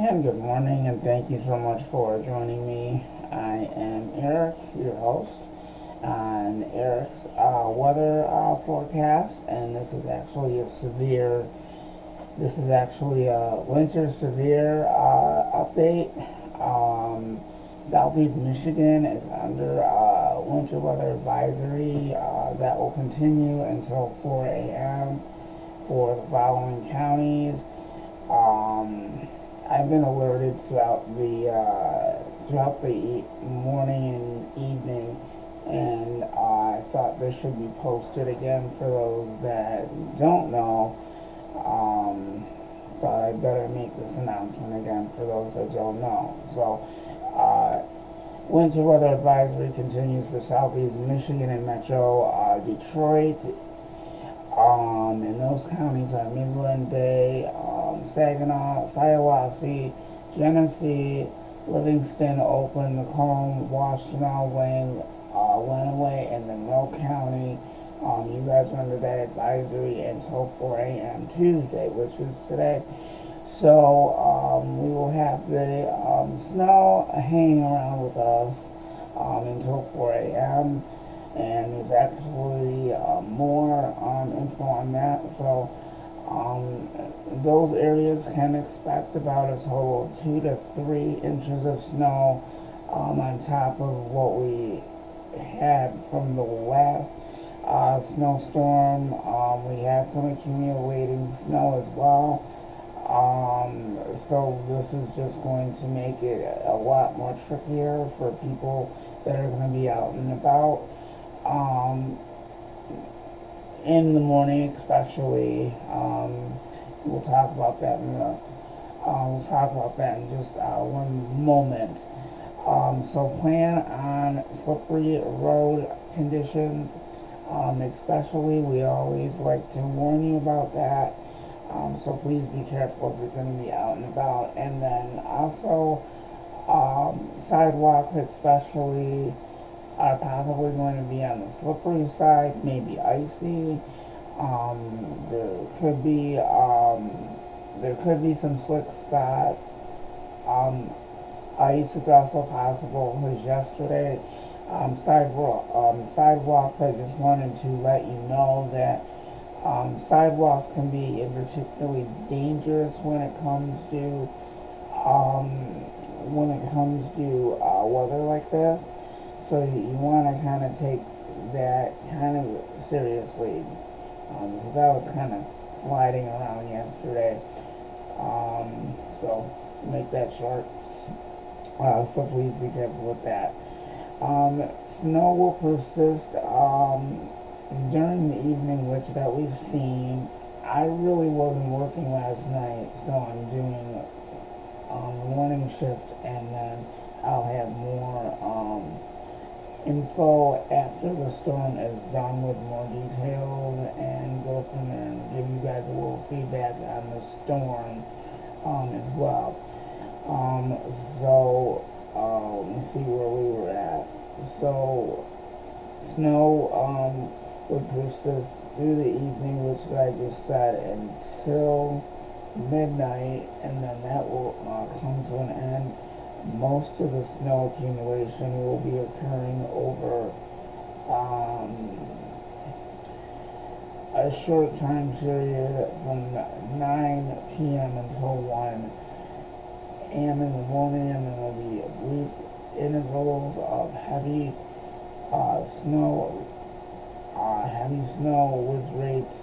And good morning, and thank you so much for joining me. I am Eric, your host, on Eric's weather forecast, and this is actually a winter severe update. Southeast Michigan is under winter weather advisory that will continue until 4 a.m. for the following counties. I've been alerted throughout the morning and evening, and I thought this should be posted again for those that don't know. But I better make this announcement again for those that don't know. So, winter weather advisory continues for Southeast Michigan and Metro Detroit. And those counties are Midland Bay, Saginaw, Shiawassee, Genesee, Livingston, Oakland, Macomb, Washtenaw, Wayne, Lenawee, and Monroe County. You guys are under that advisory until 4 a.m. Tuesday, which is today. So we will have the snow hanging around with us until 4 a.m. And there's actually more info on that. So those areas can expect about a total of 2 to 3 inches of snow on top of what we had from the last snowstorm. We had some accumulating snow as well. So this is just going to make it a lot more trickier for people that are going to be out and about. In the morning, especially. We'll talk about that in just one moment. So plan on slippery road conditions. Especially, we always like to warn you about that. So please be careful if you're going to be out and about. And then also, sidewalks especially are possibly going to be on the slippery side, maybe icy. There could be some slick spots. Ice is also possible. Because yesterday, sidewalks. I just wanted to let you know that sidewalks can be particularly dangerous when it comes to weather like this. So you want to kind of take that kind of seriously, because I was kind of sliding around yesterday. So make that short. So please be careful with that. Snow will persist during the evening, which that we've seen. I really wasn't working last night, so I'm doing the morning shift, and then I'll have more info after the storm is done with more details, and go from there and give you guys a little feedback on the storm as well. Let me see where we were at. So snow would persist through the evening, which I just said, until midnight, and then that will come to an end. Most of the snow accumulation will be occurring over a short time period from 9 p.m. until 1 a.m. in the morning, and then there will be brief intervals of heavy snow with rates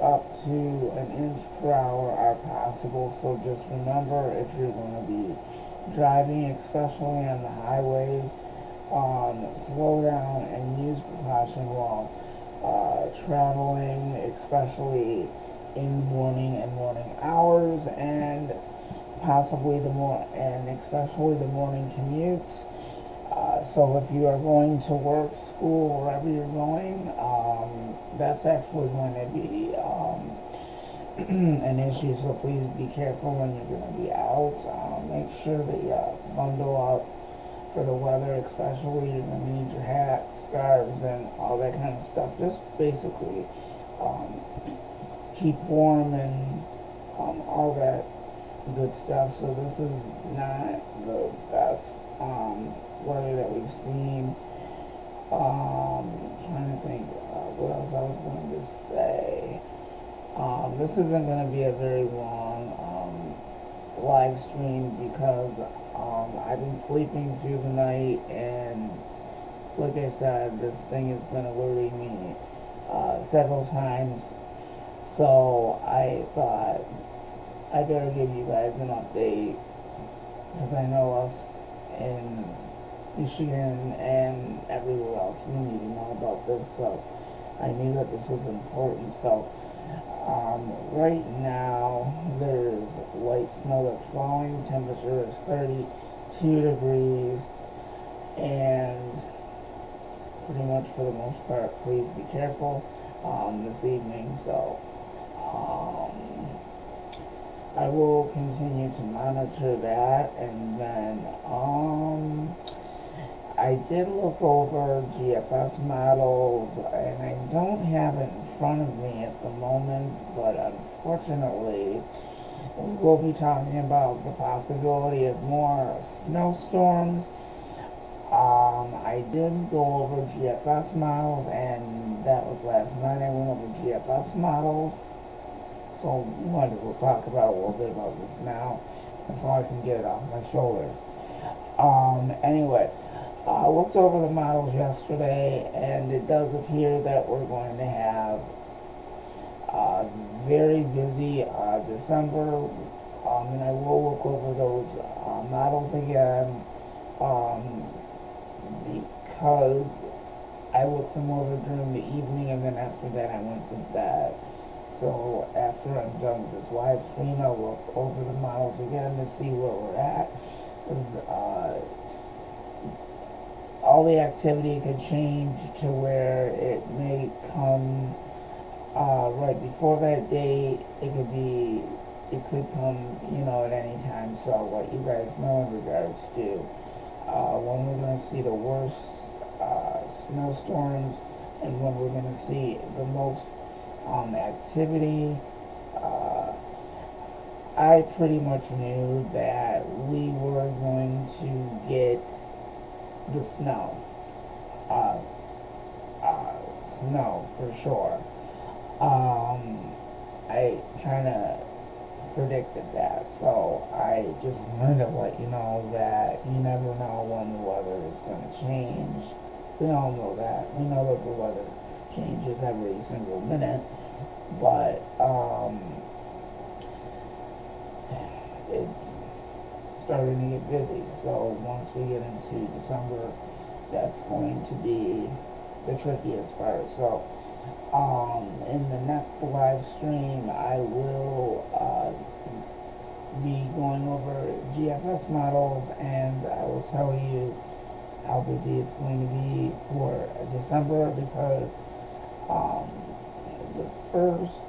up to an inch per hour are possible. So just remember, if you're going to be driving, especially on the highways, slow down and use precaution while traveling, especially in the morning and morning hours, and especially the morning commutes. So if you are going to work, school, wherever you're going, that's actually going to be an issue. So please be careful when you're going to be out. Make sure that you bundle up for the weather, especially you're going to need your hat, scarves, and all that kind of stuff. Just basically keep warm and all that good stuff. So this is not the best weather that we've seen. Trying to think what else I was going to say. This isn't going to be a very long live stream because I've been sleeping through the night, and like I said, this thing has been alerting me several times. So I thought I better give you guys an update because I know us in Michigan and everywhere else we need to know about this. So I knew that this was important. So right now there's light snow that's falling. Temperature is 32 degrees, and pretty much for the most part, please be careful this evening. So I will continue to monitor that, and then I did look over GFS models, and I don't have it in front of me at the moment, but unfortunately we will be talking about the possibility of more snowstorms. I did go over GFS models, and that was last night. I went over GFS models, so we might as well talk about a little bit about this now, so I can get it off my shoulders. Anyway, I looked over the models yesterday, and it does appear that we're going to have a very busy December, and I will look over those models again, because I looked them over during the evening, and then after that I went to bed. So after I'm done with this live stream, I'll look over the models again to see where we're at. All the activity could change to where it may come right before that date. It could come, at any time. So let you guys know in regards to when we're going to see the worst snowstorms and when we're going to see the most activity. I pretty much knew that we were going to get the snow. Snow for sure. I kind of predicted that, so I just wanted to let you know that you never know when the weather is going to change. We all know that. We know that the weather changes every single minute, but it's starting to get busy. So once we get into December, that's going to be the trickiest part. So in the next live stream, I will be going over GFS models, and I will tell you how busy it's going to be for December, because the first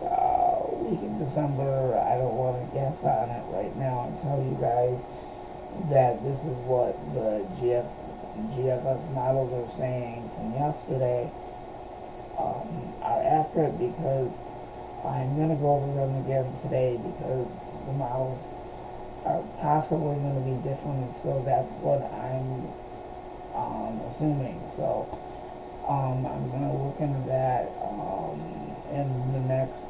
week of December, I don't want to guess on it right now and tell you guys that this is what the GFS models are saying from yesterday are accurate, because I'm going to go over them again today, because the models are possibly going to be different, so that's what I'm assuming. So I'm going to look into that in the next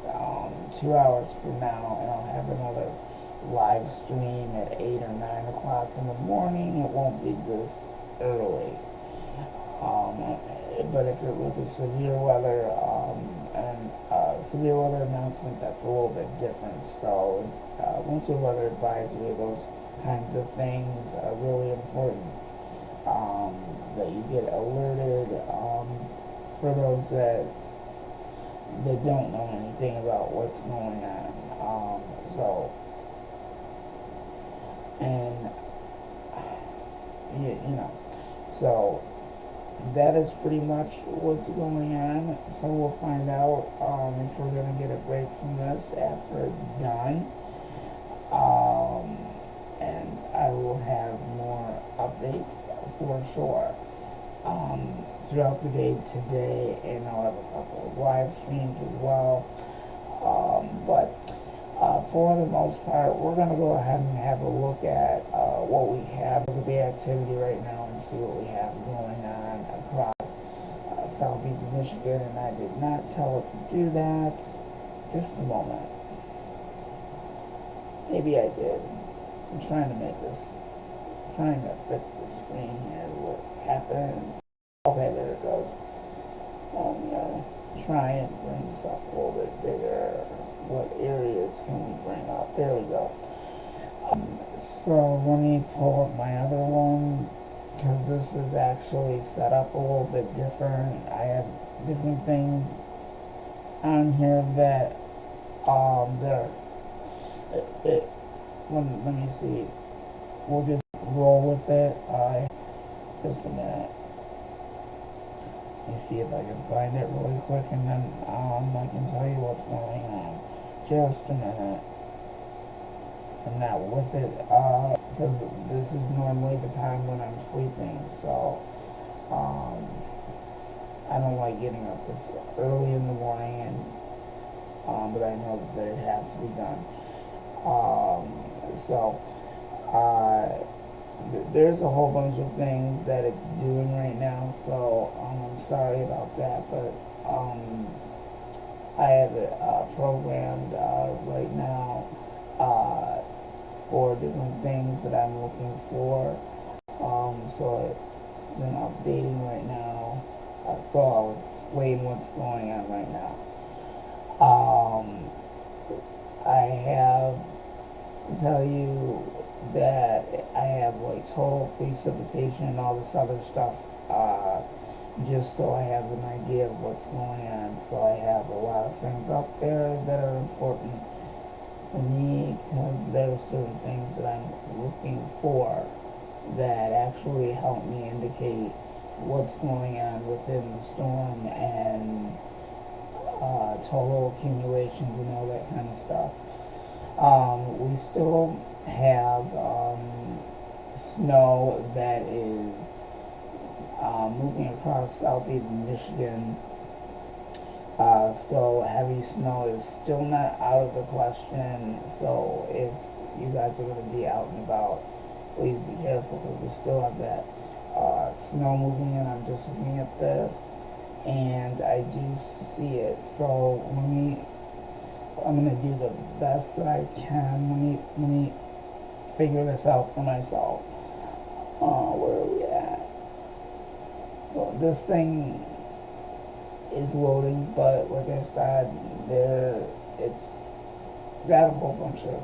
2 hours from now, and I'll have another live stream at 8 or 9 o'clock in the morning. It won't be this early. But if it was a severe weather severe weather announcement, that's a little bit different. So winter weather advisory, those kinds of things are really important, that you get alerted, for those that don't know anything about what's going on. So that is pretty much what's going on. So we'll find out if we're going to get a break from this after it's done. And I will have more updates for sure throughout the day today, and I'll have a couple of live streams as well. But For the most part, we're going to go ahead and have a look at what we have, look at the activity right now and see what we have going on across southeast Michigan. And I did not tell it to do that. Just a moment. Maybe I did. I'm trying to make this, trying to fix the screen here. What happened? Okay, there it goes. I'm going to try and bring this up a little bit bigger. What areas can we bring up? There we go. So let me pull up my other one because this is actually set up a little bit different. I have different things on here that there. Let me see. We'll just roll with it. Just a minute. Let me see if I can find it really quick, and then I can tell you what's going on. Just a minute. I'm not with it, because this is normally the time when I'm sleeping, so I don't like getting up this early in the morning, and but I know that it has to be done. There's a whole bunch of things that it's doing right now, so I'm sorry about that, but I have it programmed right now for different things that I'm looking for. So it's been updating right now. So I'll explain what's going on right now. I have to tell you that I have like total precipitation and all this other stuff, just so I have an idea of what's going on. So I have a lot of things up there that are important for me because there are certain things that I'm looking for that actually help me indicate what's going on within the storm and total accumulations and all that kind of stuff. We still have snow that is moving across southeast Michigan. So heavy snow is still not out of the question. So if you guys are going to be out and about, please be careful because we still have that snow moving in. I'm just looking at this and I do see it. So I'm going to do the best that I can. Let me figure this out for myself. Where are we at? Well, this thing is loading, but like I said, it's got a whole bunch of